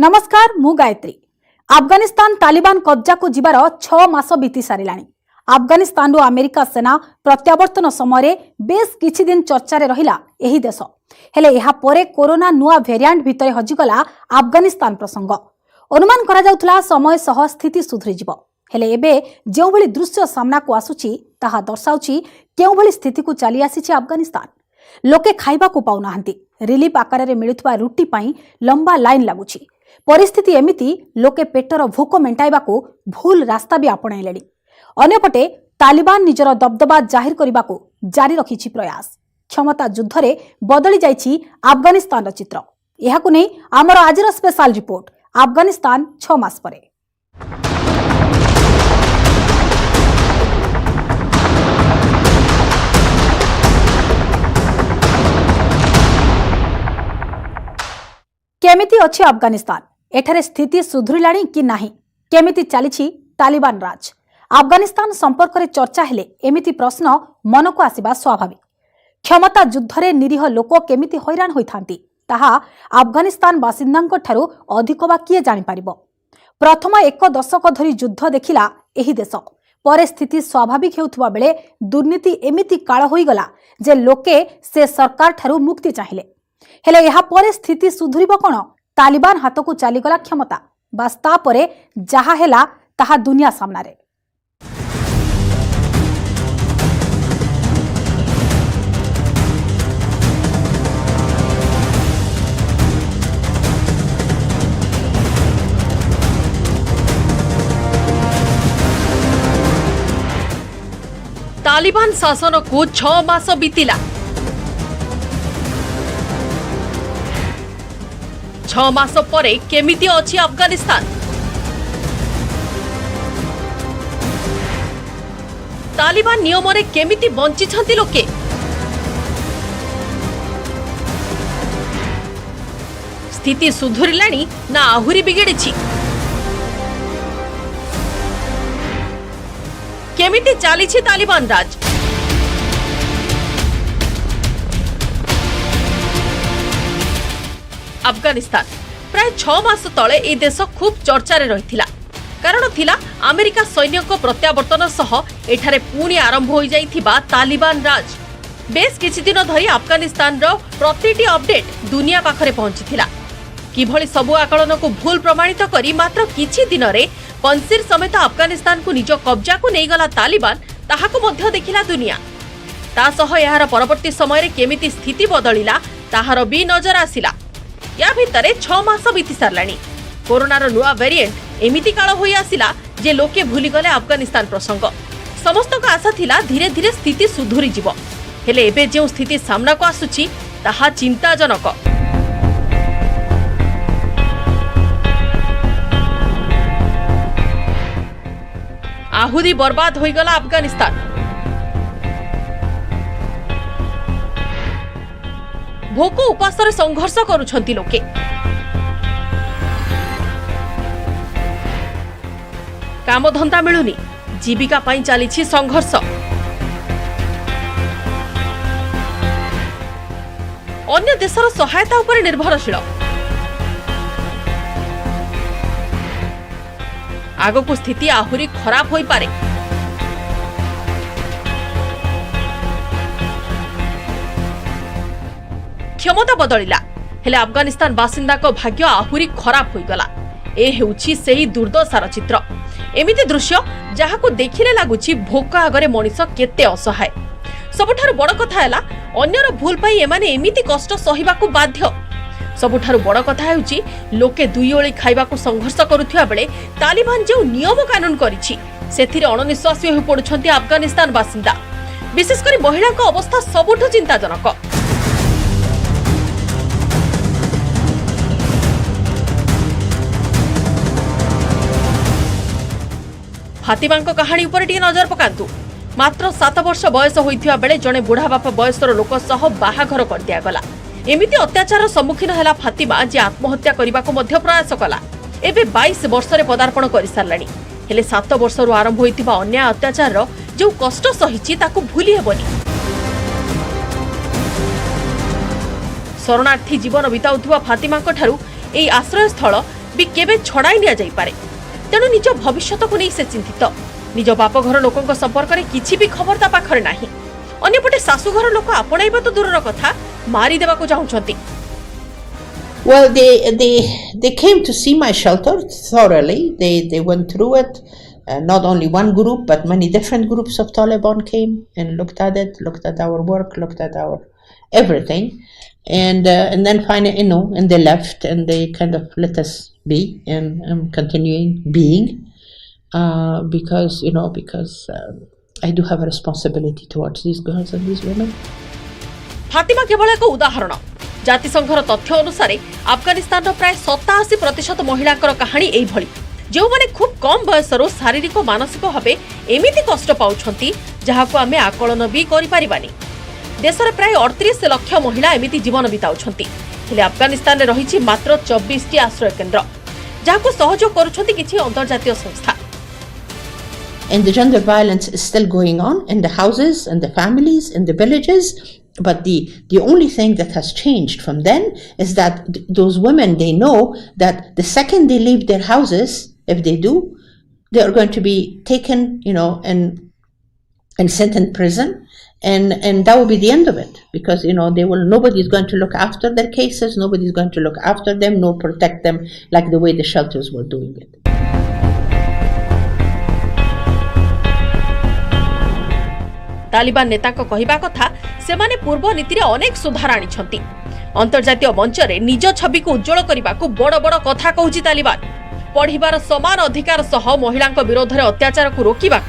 नमस्कार मु गायत्री। अफगानिस्तान तालिबान कब्जा को जीवार 6 मास बीती सारिलाणी। अफगानिस्तान अमेरिका सेना प्रत्यावर्तन समय बेस किछि दिन चर्चा रे रहिला एही देश। हेले एहा परे कोरोना नुआ वेरिएंट भितर हजिगला अफगानिस्तान प्रसंग। अनुमान करा जाउथला समय सह स्थिति सुधरी जिवो। हेले एबे जेउ भली दृश्य सामना को आसुची ताहा दर्शाउची केउ भली स्थिति को चली आसीची अफगानिस्तान। लोके खाइबा को पाउ नाहंती। रिलीफ आकार रे मिलुथबा रुटी पाई लंबा लाइन लागुची। परिस्थिति एमिति लोके पेटर भोक मेंटाइबा को भूल रास्ता भी आपणाइलेनी। अन्यपटे तालिबान निजर दबदबा जाहिर करने को जारी रखिछि प्रयास। क्षमता युद्ध रे बदली जाइछि अफगानिस्तान चित्र। एहाकु नै आमर आजर स्पेशल रिपोर्ट अफगानिस्तान 6 मास परे। केमिति अछि अफगानिस्तान? एठारे स्थिति सुधुरिलाणी कि नाही? केमिति चलीछि तालिबान राज? अफगानिस्तान संपर्क में चर्चा हेले एमिति प्रश्न मन को आसिबा स्वाभाविक। क्षमता युद्ध रे निरीह लोक केमिति हैरान होइथांती ताहा अफगानिस्तान बासिंदांक ठारू अधिक बा किए जानि पारिबो। प्रथम 1 दशक धरी युद्ध देखिला एही देश। परे स्थिति स्वाभाविक हेउथबा बेले दुर्नीति एमिति काळ होइगला जे लोके से सरकार ठारू मुक्ति चाहिले। हेले एहा परे स्थिति सुधुरिबो कोन? तालिबान हाथ को चलीगला क्षमता, बास तापरे जहा हेला ताहा दुनिया सामनारे। तालिबान शासन को 6 मास बीतिला। 6 मास परे केमिति अछि अफगानिस्तान? तालिबान नियम रे केमिति बंची छथि लोके? स्थिति सुधुरिलाणी ना आहुरी बिगड़िछि? केमिति चालिछि तालिबान राज? अफगानिस्तान प्राय 6 मास तले ए देश खूब चर्चा रे रहिथिला। कारण थिला अमेरिका सैन्य को प्रत्यावर्तन सह एठारे पुणी आरंभ हो जाइथिबा तालिबान राज। बेस किछि दिन धरी अफगानिस्तान रो प्रतिटी अपडेट दुनिया पाखरे पहुंचीथिला। किभଳି सबु आकलन को भूल प्रमाणित करी मात्र किछि दिन रे पंसीर समेत अफगानिस्तान को निज कब्जा को नै गला तालिबान ताहाको मध्य देखिला दुनिया। ता सह यार परवर्ती समय रे केमिति स्थिति बदलिला ताहार भी नजर आसिला। या भितरे 6 मास बीती सारलाणी। कोरोना रो नुआ वेरिएंट एमिति काळ होई आसिला जे लोके भूली गले अफगानिस्तान प्रसंग। समस्त को आशा थिला धीरे धीरे स्थिति सुधुरी जिवो। हेले एबे जे स्थिति सामना को आसुची ताहा चिंताजनक। आहुरी बर्बाद होई गला अफगानिस्तान। भोक उपास संघर्ष करुछंती लोके। कामधंदा मिलुनी, जीविका पाई चलीछि संघर्ष। अन्य देशर सहायता उपर निर्भरशील। आगको स्थिति आहुरी खराब होई पारे। क्षमता बदलिला हेले अफगानिस्तान बासिंदा को भाग्य आहुरी खराब होई गला। ए हेउछि सेही दुर्दशार चित्र। एमिति दृश्य जहाको देखिले लागुछि भोक आगरे मनिष केते असहाय। सबुठारु बड़ कथा हैला अन्यर भूल पाई एमाने एमिति कष्ट सहिबाकू बाध्य। सबुठारु बड़ कथा हेउछि लोके दुई ओळी खाइबाकू संघर्ष करुथिया बेले तालिबान जे नियम कानून करिछि सेथिरे अणनिश्वासी होई पडुछंती अफगानिस्तान बासिंदा। विशेष करी महिला को अवस्था सबुठु चिंताजनक। फातिमा कहानी उपर टी नजर पकांतु। मात्र 7 वर्ष बयस होइथिया बेले जने बुढ़ा बापा बयसर लोक सह बाहाघर कर दिया गला। एमिति अत्याचार सम्मुखीन हैला फातिमा जे आत्महत्या करबा को मध्य प्रयास कला। एबे 22 वर्ष रे पदार्पण करि सारलानी। हेले 7 वर्ष रु आरंभ होइतिबा अन्याय अत्याचार रो जो कष्ट सहिछि ताकू भूली हेबनी। शरणार्थी जीवन बिताउथुवा फातिमा ठारू एई आश्रय स्थल भी केबे छड़ाई निया जाई पारे। तेणु निज भविष्यत को नहीं से चिंतित। निज बापघर लोकों संपर्क में किसी भी खबर ता पाखरे नाही। अन्यपटे शाशुघर लोक आपणाइबा तो दूरर कथा मारी देबा को चाहुछंती। Well, they came to see my shelter thoroughly. They went through it. Not only one group, but many different groups of Taliban came and looked at it, looked at our work, looked at our everything, and then finally, and they left and they kind of let us be, and I'm continuing being because I do have a responsibility towards these girls and these women. Fatima केवल एक उदाहरण। जातिसंघर तथ्य अनुसार अफगानिस्तान प्राय 87% महिलांकर कहानी एई भली, जो माने खूब कम बयसरो शारीरिक मानसिक भाव एमिति कष्ट पाउछंती जहाको आमे आकलन भी करि परिबानी। देशर प्राय 38 लाख महिला एमिति जीवन बिताउछंती। हेले अफगानिस्तान रे रहिछि मात्र 24 टी आश्रय केन्द्र, जहाको सहयोग करूछंती किछि अंतर्जातीय संस्था। And the gender violence is still going on in the houses, in the families, in the villages. But the only thing that has changed from then is that those women, they know that the second they leave their houses, if they do, they are going to be taken, and sent in prison, and that will be the end of it, because nobody is going to look after their cases, nobody is going to look after them, nor protect them like the way the shelters were doing it. Taliban नेता कहवा कथा सेमाने पूर्व नीति अनेक सुधार आनिछंती। अंतर्जातीय मंच रे निज छवि को उज्जवल करने को बड़ बड़ कथा कहूची तालिबान। पढ़िबार समान अधिकार सह महिलांक विरोध में अत्याचार को रोकने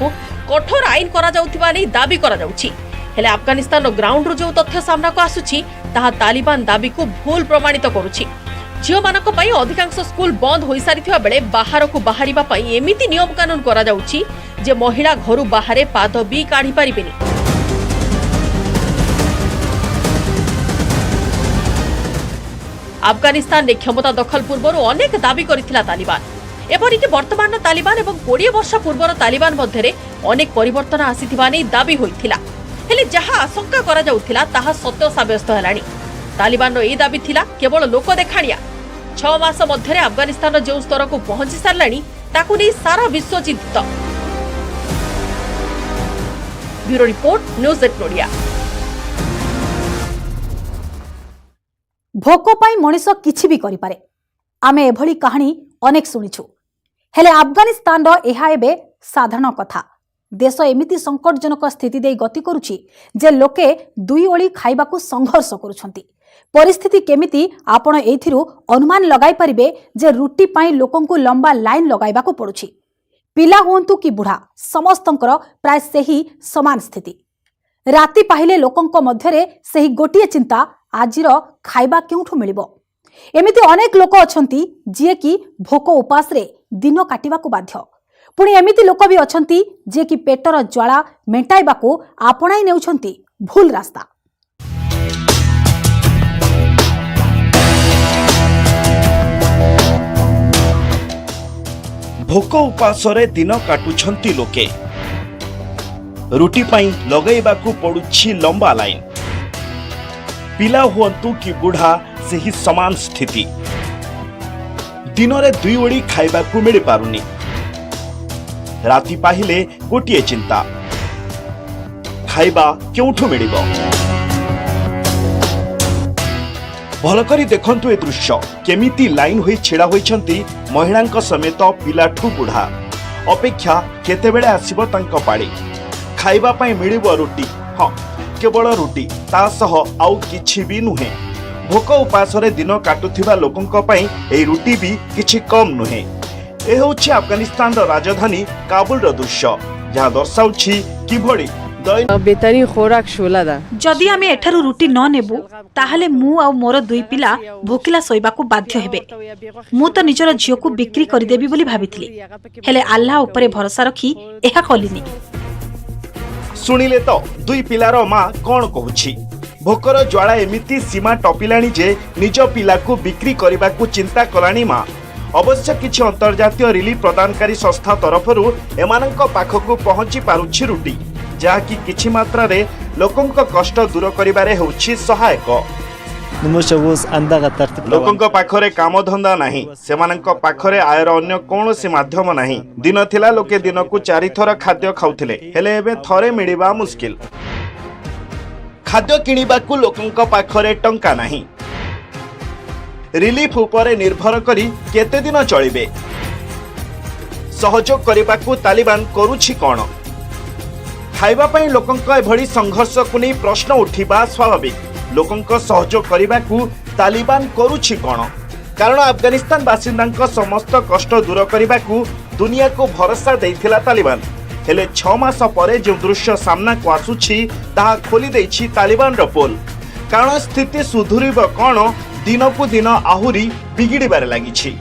कठोर आईन करा जाउथिबा नै दाबी करा जाउछि। हेले अफगानिस्तान ग्राउंड रो जो तथ्य सामना को आसुछि ताहा तालिबान दाबी को भूल प्रमाणित करुछि। झियो मानक पई अधिकांश स्कूल बंद होई सारिथिबा बेले बाहर को बाहरिबा पई एमिति नियम कानून करा जाउछि जे महिला घरु बाहरे पाद भी काढी पारिबेनी। अफगानिस्तान ने क्षमता दखल पूर्व अनेक दाबी करिथिला तालिबान। एपरिक वर्तमान तालिबान एवं 20 वर्ष पूर्वर तालिबान मध्य अनेक परिवर्तन आसीथिबा नै दाबी होइथिला। हेले जहा आशंका करा जाउथिला ताहा सत्य साब्यस्त हेलानी। तालिबान ए दाबी थिला केवल लोक देखाणिया। 6 मास मध्य अफगानिस्तान जो स्तर को पहुंची सारलानी ताकू नै सारा विश्व चिंतित। Bureau report, news 8 Odia. भोक पाई मनीष किछि भी करि पारे। आमे एभली कहानी अनेक सुनिछु। हेले अफगानिस्तान एहा एबे साधारण कथा। देश एमिति संकटजनक स्थिति दे गति करुछि जे लोके दुई ओली खाइबाकू संघर्ष करुछंती। परिस्थिति केमिति आपण एथिरु अनुमान लगाई परिबे जे रुटी पाई लोकंकु लंबा लाइन लगाइबाकू पडुछि। पिला हुंतु कि बुढ़ा समस्तंकर प्राय सेही समान स्थिति। राति पाहिले लोकंक मध्यरे सेही गोटिए चिंता, आजिर खाइबा केउठु मिलिबो। एमिति अनेक लोक अछंती जे कि भोक उपास रे दिन काटिबाकू बाध्य। पुणी एमिति लोक भी अछंती जे कि पेटर ज्वाला मेंटाइबाकू आपणाई नेउछंती भूल रास्ता। भोक उपासरे दिन काटुछंती लोके। रुटी पाई लगैबाकू पड़ुछि लंबा लाइन। पिला हुअंतु कि बुढ़ा सेही समान स्थिति। दिनरे दुई ओड़ी खाइबाकू मिल पारुनी। राति पाहिले गोटिए चिंता, खाइबा केउठु मिलिबो। भलकरी देखंतु ए दृश्य केमिति लाइन होई छेड़ा होइछंती महिलांक समेत पिलाठू बुढ़ा। अपेक्षा केतेबेले आसीबो तांको पाड़ी। खाइबा पई मिलिबो रुटी, हां केवल रुटी, ता सह आउ किछि भी नुहे। भोक उपासरे दिन काटुथिबा लोकंक पई एई रुटी भी किछि कम नुहे। ए होछि अफगानिस्तान राजधानी काबुल रो दृश्य, जहां दर्शाउछि किभଳି बेतरी खोराक शोलादा। जदि आमे एठारु रुटी न नेबु ताहाले मु आ मोर दुई पिला भोकिला सोइबाकू बाध्य हेबे। मु तो निजर झियो को बिक्री करि देबी बोली भाबिथिली, हेले अल्लाह उपरे भरोसा रखी एहा कलिनी। सुनिले तो दुई पिलार मां कोन कहूछि। भोकर ज्वाला एमिति सीमा टपिलाणी जे निज पिला को बिक्री करबाकू चिंता कलाणी मां। अवश्य किछि अंतर्जातीय रिलीफ प्रदानकारी संस्था तरफरु एमानंक पाखकू पहुंची पारुछि रुटी, जहा कि किछि मात्रा रे लोकंक कष्ट दूर करिबारे होछि सहायक। नमुशबुस अंदा का तरतीब लोकंक पाखरे काम धंदा नाही सेमानंक पाखरे आयर अन्य कौनसी माध्यम नाही दिन थिला लोके दिन को 4 थर खाद्य खाउथिले हेले एबे थरे मिलिबा मुश्किल खाद्य किनिबाकू लोकंक पाखरे टंका नाही रिलीफ उपरे निर्भर करी केते दिन चलिबे सहयोग करिबाकू तालिबान करूछि कोन खाइबा पई लोकंक एभଳି संघर्ष को नै प्रश्न उठिबा स्वाभाविक लोकंक सहयोग करिबाकू तालिबान करूछि कोन कारण अफगानिस्तान बासिंदांक समस्त कष्ट दूर करिबाकू दुनिया को भरोसा देइथिला तालिबान हेले 6 मास परे जो दृश्य सामना को आसुछि ताहा खोली देइछि तालिबान रो पोल कारण स्थिति सुधुरिब कोन दिन को दिन आहुरी बिगिड़बार लागिछि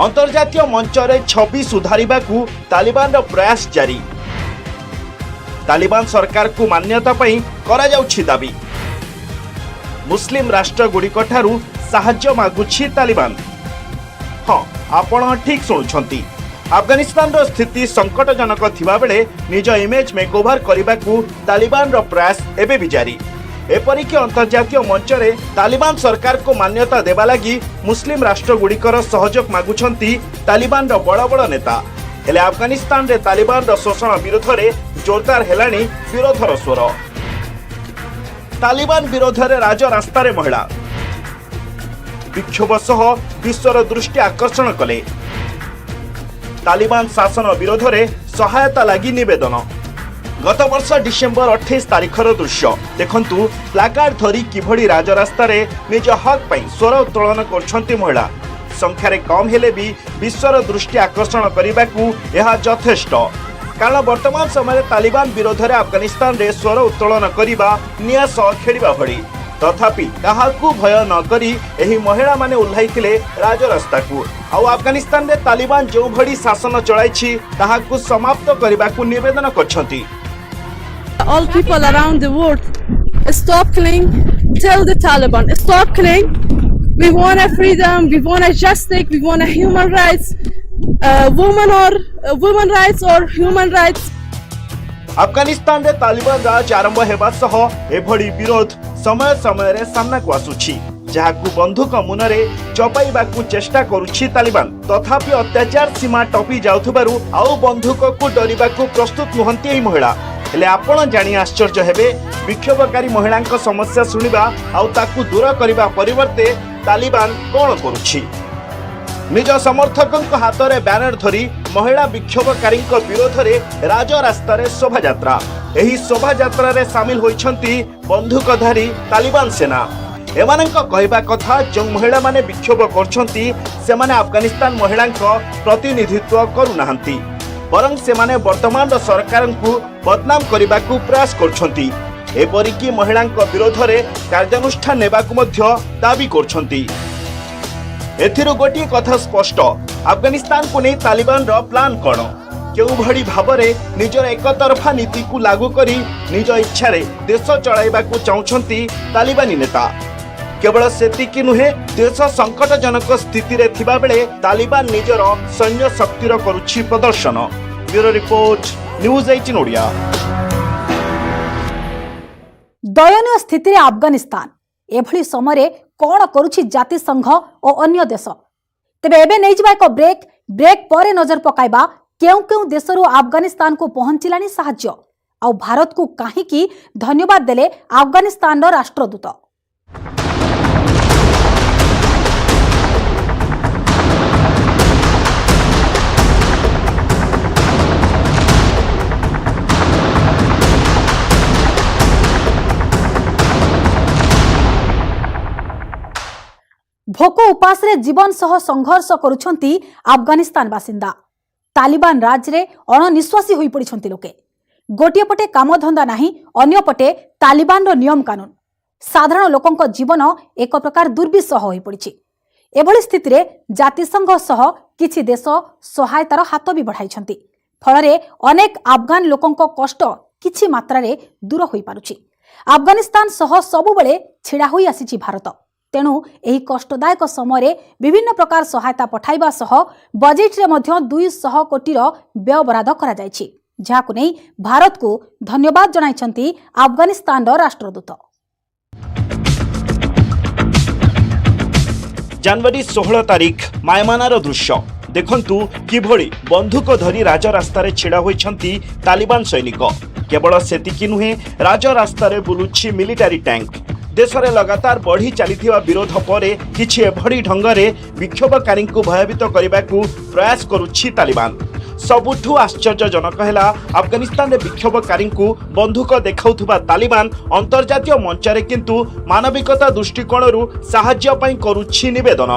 अंतर्जातीय मंच रे छवि सुधारिबाकू तालिबान रो प्रयास जारी तालिबान सरकार को मान्यता पई करा जाउछि दाबी मुस्लिम राष्ट्र गुड़िक ठारू साहाय्य मागुछि तालिबान हाँ आपण ठीक शुणुछंती अफगानिस्तान रो स्थिति संकटजनक थिबा बेले निज इमेज मेकओवर करिबाकू तालिबान रो प्रयास एबे भी जारी एपरिक अंतर्जातीय मंच रे तालिबान सरकार को मान्यता देबा लागि मुस्लिम राष्ट्र गुड़िकर सहयोग मागुछंती तालिबान रो बड़ बड़ नेता हेले अफगानिस्तान रे तालिबान रो शोषण विरोध रे जोरदार हेलानी विरोधर स्वर तालिबान विरोध रे राज रास्ता रे महिला विक्षोभ सह विश्वर दृष्टि आकर्षण कले तालिबान शासन विरोध रे सहायता लागि निवेदन गत वर्ष डिसेंबर 28 तारिखर दृश्य देखंतु प्लाकार्ड धरी किभଳି राजरास्ता रे निज हक पई स्वर उत्तोलन करछंती महिला संख्या रे कम हेले भी विश्वर दृष्टि आकर्षण करिबाकू यह यथेष्ट कारण वर्तमान समय तालिबान विरोध रे अफगानिस्तान रे स्वर उत्तोलन करिबा निया सह खेलिबा भଳି तथापि काहाकू भय न करी एही महिला माने उल्लाइथिले राजरास्ता को आ अफगानिस्तान रे तालिबान जो भଳି शासन चलाइछि ताहाकू समाप्त करिबाकू निवेदन करछंती All people around the world, stop killing. Tell the Taliban, stop killing. We want a freedom. We want a justice. We want a human rights, women rights or human rights. Afghanistan रे तालिबान राज आरंभ हेबा सह एभଳି विरोध समय समय रे सामना को आसुछि जहाकू बंधुक मुनरे चपाइबाकू चेष्टा करुछि तालिबान तथापि अत्याचार सीमा टपी जाउथबारु आउ बंधुक को डरिबाकू प्रस्तुत नुहंती एही महिला हेले आपण जानि आश्चर्य हेबे विक्षोभकारी महिलांक समस्या सुनिबा आउ ताकू दूर करिबा परिवर्ते तालिबान कोन करुछि निज समर्थकंक हाथ रे बैनर धरी महिला विक्षोभकारी विरोध रे राज रास्ता रे शोभा यात्रा एही शोभा यात्रा रे शामिल होइछंती बंधुकधारी तालिबान सेना एमानंक कहबा कथा जो महिला माने विक्षोभ करछंती सेमाने अफगानिस्तान महिलांक प्रतिनिधित्व करूनाहंती बरं सेमाने वर्तमान सरकार को बदनाम करबाकू प्रयास करछंती एपरिकी महिलांक विरोध रे कार्यानुष्ठान नेबाकू मध्य दाबी करछंती एथिरु गोटी कथा स्पष्ट अफगानिस्तान को नहीं तालिबान रो प्लान कोन केउ भड़ी भाबरे निजर एकतरफा नीति को लागू करी निज इच्छा रे देश चलाइबाकू चाहछंती तालिबानी नेता केवल सेतिकी नुहे देश संकटजनक स्थिति रे थिबा बेले तालिबान निजर सैन्य शक्तिर करुछि प्रदर्शन ब्यूरो रिपोर्ट न्यूज 18 ओडिया दयनीय स्थिति रे अफगानिस्तान एभଳି समय कौन करुछि जाति संघ और अन्य देश तेबे एबे नै जिबा एक ब्रेक परे नजर पकाइबा केउ केउ देशरु अफगानिस्तान को पहुंचिलानी साहाय्य आ भारत को काहीकि धन्यवाद देले अफगानिस्तान रो राष्ट्रदूत भोक उपास रे जीवन सह संघर्ष करुछंती अफगानिस्तान बासिंदा तालिबान राज रे अणनिश्वासी होई पड़िछंती लोके गोटिए पटे कामधंदा नाही अन्य पटे तालिबान रो नियम कानून साधारण लोकंक जीवन एक प्रकार दुर्विसह होई पड़िछि एभଳି स्थिति रे जातिसंघ सह किछि देश सहायतार हाथ भी बढ़ाइछंती फଳରେ अनेक अफगान लोकंक कष्ट किछि मात्रा रे दूर होई पारुछि अफगानिस्तान सह सबु बेले छिड़ा होई आसीछि भारत तेणु एही कष्टदायक समय विभिन्न प्रकार सहायता पठाइबा सह बजेट रे मध्य 200 कोटीर व्यय बराद करा जायछि जाहाकु नै भारत को धन्यवाद जणाइछंती अफगानिस्तान रो राष्ट्रदूत। जनवरी 16 तारिख मायमानार दृश्य देखंतु किभଳି बंधुक धरी राजरास्तार छिड़ा होइछंती तालिबान सैनिक। केवल सेतिकी नुहे राजरास्तार बुलुछि मिलिटारी टैंक। देश में लगातार बढ़ी चली विरोध पर किछि एभଳି ढंगरे विक्षोभकारी भयभीत करने को प्रयास करुछि तालिबान। सबुठु आश्चर्यजनक है अफगानिस्तान विक्षोभकारी बंधुक देखाउथुबा तालिबान अंतर्जातीय मंचरे किंतु मानविकता दृष्टिकोण साहाय्य पई करुछि निवेदन।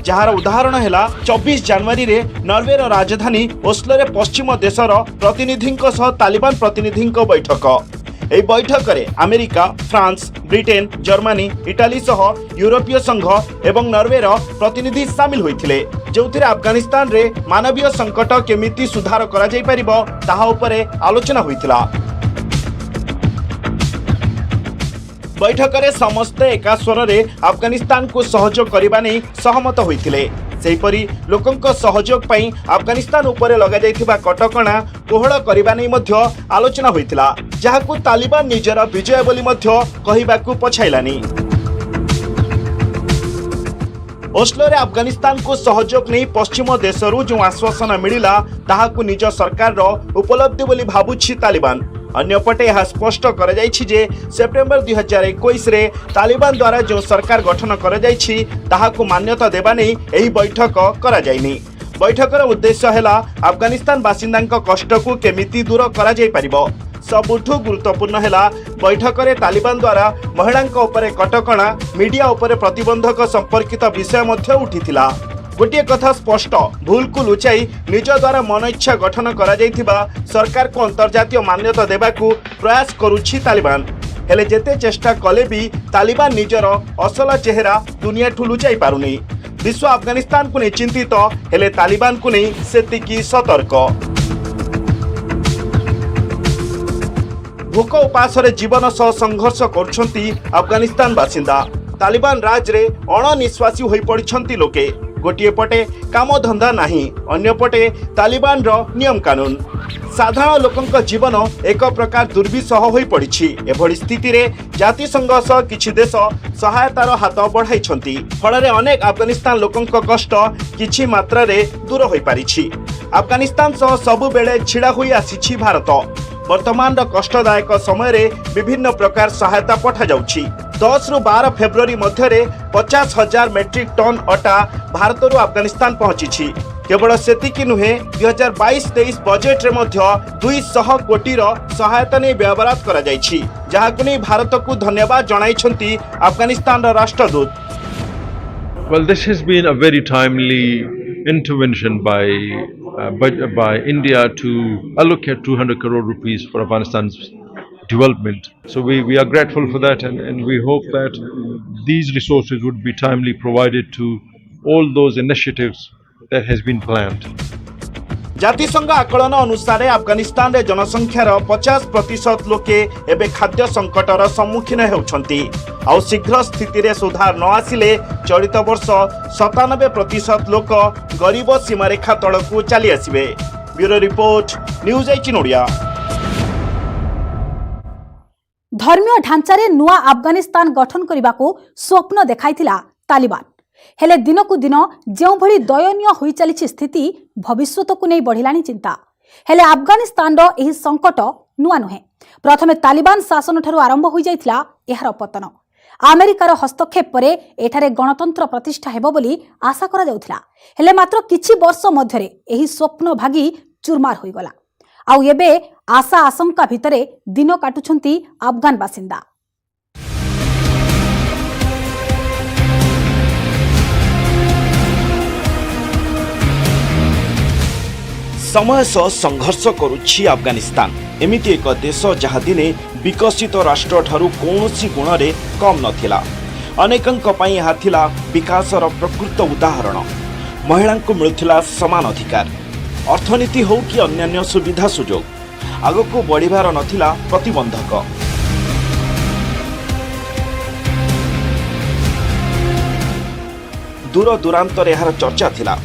जार उदाहरण है 24 जनवरी रे नॉर्वेर राजधानी ओस्लो रे पश्चिम देशर प्रतिनिधि तालिबान प्रतिनिधि बैठक। এই বৈঠকরে America, France, Britain, Germany, Italy সহ यूरोपीय संघ एवं नॉर्वेर प्रतिनिधि सामिल होइथिले, जोथिरे अफगानिस्तान रे मानवीय संकट केमिति सुधार करा जाई परिबो ताहा उपरे आलोचना होइथिला। बैठकरे समस्त एका स्वर रे अफगानिस्तान को सहयोग करबा नै सहमत होइथिले। सेहीपरि लोकंक सहयोग पई अफगानिस्तान उपरे लगा जाइथिबा कटकणा कोहळ करबा नै मध्य आलोचना होइथिला, जहाकू तालिबान निजर विजय बोली मध्य कहिबाकू पछाइलानी। ओस्लो रे अफगानिस्तान को सहयोग नहीं पश्चिम देशरू जो आश्वासन मिलिला ताहाकू निज सरकार रो उपलब्धि बोली भाबुछि तालिबान। अन्यपटे यह स्पष्ट कर जाइछि जे सेप्टेम्बर 2021 रे तालिबान द्वारा जो सरकार गठन कर जाइछि ताहाकू मान्यता देबा नै एही बैठक करा जाइनी। बैठकर उद्देश्य है अफगानिस्तान बासिंदांक कष्ट को केमिति दूर करा जाई परिबो। सबुठु गुरुत्वपूर्ण है बैठक तालिबान द्वारा महिलांक उपरे कटकणा, मीडिया उपरे प्रतिबंधक संपर्कित विषय मध्य उठिथिला। गोटे कथा स्पष्ट, भूल को लुचाई निज द्वारा मन इच्छा गठन करा जाइथिबा सरकार को अंतर्जातीय मान्यता देबाकू प्रयास करुछि तालिबान। हेले जेते चेष्टा कले भी तालिबान निजर असल चेहरा दुनिया ठू लुचाई पारुनी। विश्व अफगानिस्तान को नहीं चिंतित, हेले तालिबान को नहीं सेतिकी सतर्क। भूख उपास जीवन सह संघर्ष करुछंती अफगानिस्तान बासिंदा। तालिबान राज रे अणनिश्वासी होई पड़िछंती लोके। गोटे पटे काम धंदा नहीं, अन्य पटे तालिबान रो नियम कानून। साधारण लोकंक जीवन एक प्रकार दुर्विसह होई पड़िछि। एभଳି स्थिति रे जातिसंघ सह किछि देश सहायतार हाथ बढ़ाइछंती, फଳରେ अनेक अफगानिस्तान लोकंक कष्ट किछि मात्रा रे दूर होई पारिछि। अफगानिस्तान सह सबु बेले छिड़ा होई आसिछि भारत। वर्तमान कष्टदायक समय रे विभिन्न प्रकार सहायता पठा जाउछि। 10 रु 12 फेब्रुआरी मध्य 50,000 मेट्रिक टन अटा भारत रु अफगानिस्तान पहुंची। केवल सेतिकी नुहे 2022-23 बजेट रे मध्य 200 कोटी सहायता नहीं व्यवहार करा जाइछि, जहाकु नै भारत को धन्यवाद जणाइछंती Afghanistan Rashtradoot. Well, this has been a very timely intervention by India to allocate 200 crore rupees for Afghanistan's development. So we are grateful for that, and we hope that these resources would be timely provided to all those initiatives that has been planned. जातिसंघ आकलन अनुसार अफगानिस्तान रे जनसंख्यार 50% लोके एबे खाद्य संकटर सम्मुखीन हेउछंती। आउ शीघ्र स्थिति रे सुधार न आसिले चलित वर्ष 97% लोक गरीब सीमारेखा तळकू चली आसिबे। Bureau report, news 18 Odia. धर्मीय ढांचारे नुआ अफगानिस्तान गठन करने स्वप्न देखाइथिला तालिबान। हेले दिनकू दिन जो भली दयनीय होई चली स्थिति भविष्यत को नहीं बढ़िलानी चिंता। हेले अफगानिस्तान रो एही संकट नुआ नुहे। प्रथमे तालिबान शासन ठारू आरंभ होई जाइथिला एहार पतन। अमेरिकार हस्तक्षेप परे एठारे गणतंत्र प्रतिष्ठा हेबो बोली आशा करा जाउथिला। हेले मात्र किछि वर्ष मध्यरे एही स्वप्न भागी चुरमार होई गला। आउ एबे आशा आशंका भितरे दिन काटुछंती अफगान बासिंदा। समय सह संघर्ष करुछि अफगानिस्तान। एमिति एक देश जहाँ दिने विकसित राष्ट्र ठारू कौनसी गुण रे कम नथिला। अनेकंक पई यह थिला विकासर प्रकृत उदाहरण। महिलांक मिलुथिला समान अधिकार। अर्थनीति हो कि अन्यान्य सुविधा सुजोग, आगको बढ़िबार नथिला प्रतिबंधक। दूर दूरांतर यार चर्चा थिला,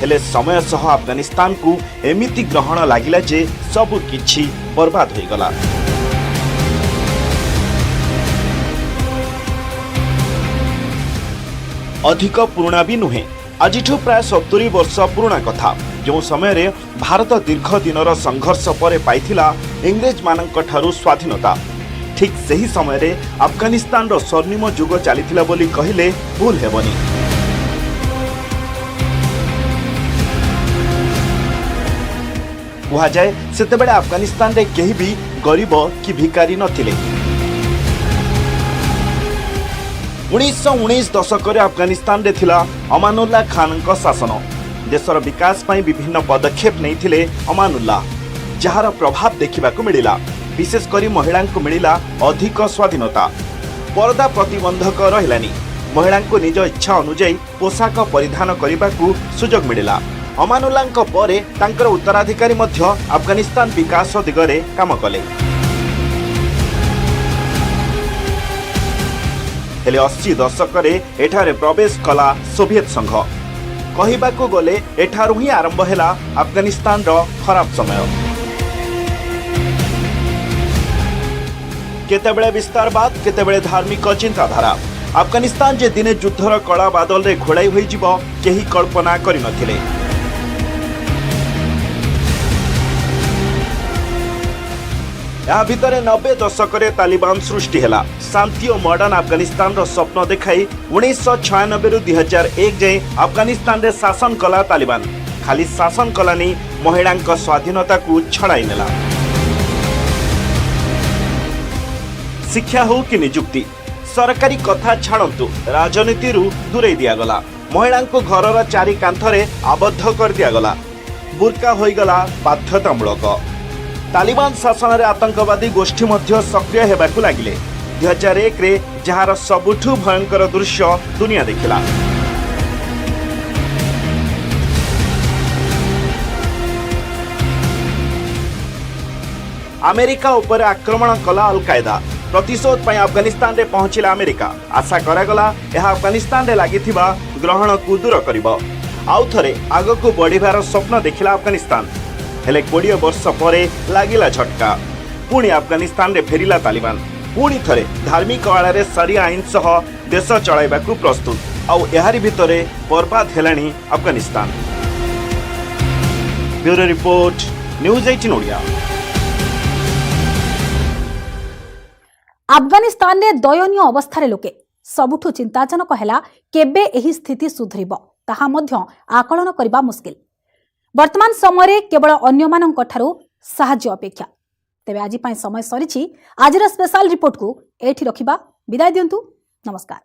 हेले समय सह अफगानिस्तान को एमिति ग्रहण लागिला जे सब किछि बर्बाद हो गला। अधिक पुराणा भी नुहे। आजिठु प्राय 70 वर्ष पुराणा कथा, जो समय रे भारत दीर्घ दिनर संघर्ष पर पाइथिला इंग्रेज मानक ठारू स्वाधीनता। ठीक सही समय रे अफगानिस्तान रो स्वर्णिम युग चलीथिला बोली कहिले भूल हेबनी। कहा जाए सेतेबेले अफगानिस्तान रे केही भी गरीब कि भिकारी नथिले। 1919 दशक अफगानिस्तान रे थिला अमानुल्लाह खान का शासन। देशर विकास पई विभिन्न पदक्षेप नैथिले अमानुल्लाह, जहार प्रभाव देखिबाकू मिलिला। विशेष करी महिला को मिलिला अधिक स्वाधीनता। पर्दा प्रतिबंधक रहिलानी। महिला को निज इच्छा अनुसार पोशाक परिधान करने सुजोग मिलिला। अमानुल्लाह परे तांकर उत्तराधिकारी मध्य अफगानिस्तान विकास दिगरे काम कले। हेले 80 दशक एठारे प्रवेश कला सोवियत संघ। कहिबाकू गले एठारु ही आरंभ हैला अफगानिस्तान रो खराब समय। केतेबेले विस्तारवाद, केतेबेले धार्मिक चिंताधारा। अफगानिस्तान जे दिने युद्धर कला बादल रे घोड़ाई होई जिवो केही कल्पना करि नथिले। या भितरे 90 दशक तालिबान सृष्टि हैला। शांति और मॉडर्न अफगानिस्तान रो स्वप्न देखाई 1996 रु 2001 जाए अफगानिस्तान रे शासन कला तालिबान। खाली शासन कलानी, महिला स्वाधीनता को छड़ाई नेला। शिक्षा हो कि निजुक्ति, सरकारी कथा छाड़तु, राजनीति रु दूरे दिगला। महिला को घरर चारि कांथरे आबद्ध कर दिगला। बुर्का होईगला बाध्यतामूलक। तालिबान शासन रे आतंकवादी गोष्ठी मध्य सक्रिय हेबाकू लागिले। 2001 रे जहार सबुठु भयंकर दृश्य दुनिया देखिला। अमेरिका उपर आक्रमण कला अल कायदा। प्रतिशोध पई अफगानिस्तान रे पहुंचिला अमेरिका। आशा करागला यह अफगानिस्तान रे लागिथिबा ग्रहण को दूर करिबो। आउ थरे आगको बढ़िबार स्वप्न देखिला अफगानिस्तान। हेले 20 वर्ष परे लागिला झटका। पुणी अफगानिस्तान रे फेरिला तालिबान। पुणी थरे धार्मिक आड़े सरिया आईन सह देश चलाइबाकू प्रस्तुत। आउ एहारी भितरे बर्बाद हेलानी Afghanistan. Bureau report, news 18 Odia. Afghanistan रे दयनीय अवस्था लोके सबुठु चिंताजनक हैला केबे एही स्थिति सुधरिब ताहा मध्य आकलन करबा मुश्किल। वर्तमान समय केवल अन्यमानक ठारू साहाय्य अपेक्षा। तेबे आज समय सरीछि। आजिर स्पेशल रिपोर्ट को एठी रखिबा। विदाय दियंतु। नमस्कार।